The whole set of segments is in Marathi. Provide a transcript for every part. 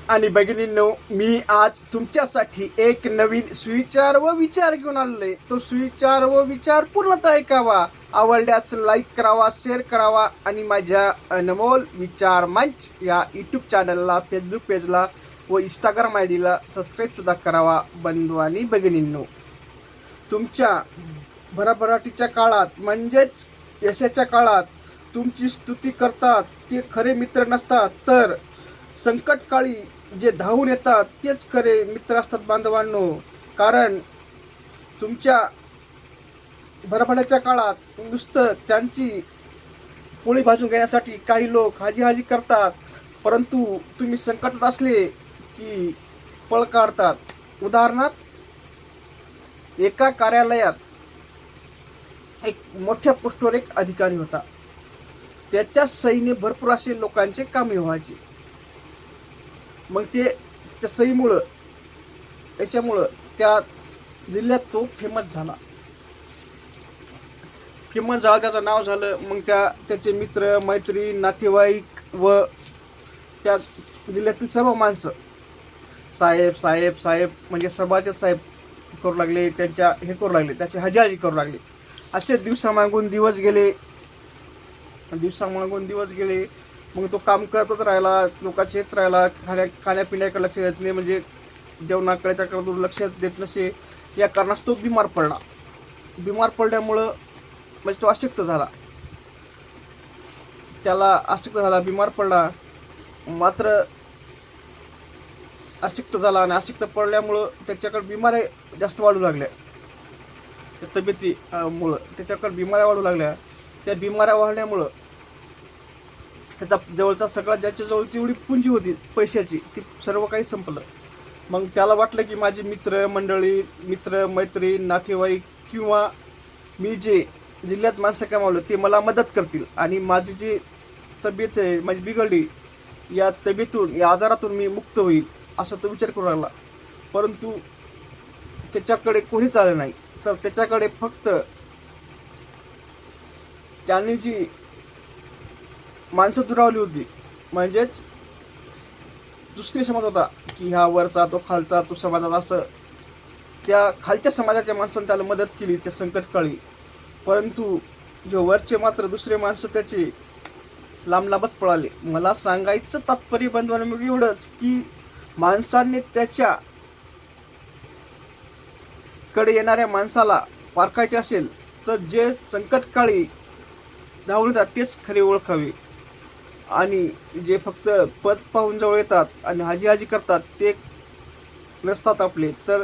आणि भगिनींनो, मी आज तुमच्यासाठी एक नवीन सुविचार व विचार घेऊन आलोय. तो सुविचार व विचार पूर्णतः ऐकावा, आवडल्यास लाईक करावा, शेअर करावा आणि माझ्या अनमोल विचार मंच या यूट्यूब चॅनलला, फेसबुक पेजला व इंस्टाग्राम आय डीला सबस्क्राईब सुद्धा करावा. बंधू आणि भगिनींनो, तुमच्या भरभराटीच्या काळात म्हणजेच यशाच्या काळात तुमची स्तुती करतात ते खरे मित्र नसतात, तर संकटकाळी जे धावून येतात तेच खरे मित्र असतात बांधवांनो. कारण तुमच्या भरभराटीच्या काळात नुसतं त्यांची पोळी भाजून घेण्यासाठी काही लोक हाजी करतात, परंतु तुम्ही संकटात असले की पळ काढतात. उदाहरणार्थ, एका कार्यालयात एक मोठ्या पोस्टवर एक अधिकारी होता. त्याच्या सहीने भरपूर असे लोकांचे कामे व्हायचे. मग त्या सहीमुळं याच्यामुळं त्या जिल्ह्यात तो फेमस झाला. त्याचं नाव झालं. मग त्याचे मित्र मैत्रीण नातेवाईक व त्या जिल्ह्यातील सर्व माणसं साहेब साहेब साहेब म्हणजे सभाचे साहेब करू लागले, त्याची हजारी करू लागले. असे दिवसामागून दिवस गेले. मग तो काम करतच राहिला, लोकांचे येत राहिला. खाण्यापिण्याकडे लक्ष देत नाही, म्हणजे जेवणाकडे त्याकडे लक्ष देत नसे. या कारणास तो बिमार पडल्यामुळं म्हणजे तो अशक्त बिमार पडला. मात्र अशक्त झाला आणि अशक्त पडल्यामुळं त्याच्याकडे बिमाऱ्या जास्त वाढू लागल्या. तब्येतीमुळं त्याच्याकडे बिमाऱ्या वाढू लागल्या. त्या बिमाऱ्या वाढल्यामुळं त्याचा जवळचा सगळा ज्याच्याजवळ जेवढी पुंजी होती पैशाची ती सर्व काही संपलं. मग त्याला वाटलं की माझी मित्र मैत्रीण नातेवाईक किंवा मी जे जिल्ह्यात माणसं कमावलं ते मला मदत करतील आणि माझी जी तब्येत आहे माझी बिघडली, या तब्येतून या आजारातून मी मुक्त होईल असा तो विचार करू लागला. परंतु त्याच्याकडे कोणीच आलं नाही. तर त्याच्याकडे फक्त त्यांनी जी माणसं दुरावली होती, म्हणजेच दुसरी समाज होता की ह्या वरचा तो खालचा तो समाजात, असं त्या खालच्या समाजाच्या माणसांनी त्याला मदत केली त्या संकटकाळी. परंतु जे वरचे मात्र दुसरे माणसं त्याचे लांबच पळाले. मला सांगायचं तात्पर्य बंधवांनो एवढंच की माणसांनी त्याच्या कडे येणाऱ्या माणसाला पारखायचे असेल तर जे संकटकाळी धावून येतात तेच खरे ओळखावे, आणि जे फक्त पद पाहून जवळ येतात आणि हाजी करतात ते नसतात आपले. तर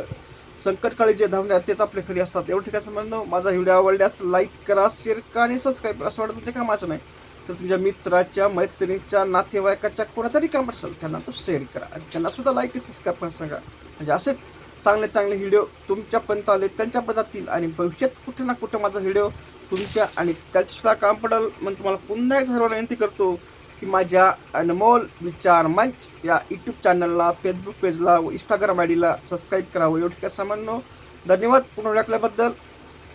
संकटकाळी जे धावून येतात तेच आपले खरे असतात. एवढं ठिकाणी म्हणणं. माझा व्हिडिओ आवडल्यास लाईक करा, शेअर करा आणि सबस्क्राईब करा. असं वाटतं तुमच्या कामाचं नाही तर तुमच्या मित्राच्या मैत्रिणीच्या नातेवाईकाच्या कोणातरी काम असेल त्यांना तो शेअर करा आणि त्यांना सुद्धा लाईक आणि सबस्क्राईब करा सांगा. म्हणजे असेच चांगले व्हिडिओ तुमच्यापर्यंत आले त्यांच्यापर्यंत जातील आणि भविष्यात कुठे ना कुठे माझा व्हिडिओ तुमच्या आणि त्याचंसुद्धा काम पडेल. मग तुम्हाला पुन्हा एक सर्वांना विनंती करतो की माझ्या अनमोल विचार मंच या यूट्यूब चॅनलला, फेसबुक पेजला व इंस्टाग्राम आय डीला सबस्क्राईब करावं. एवढं काय सामान्य. धन्यवाद पुन्हा ऐकल्याबद्दल.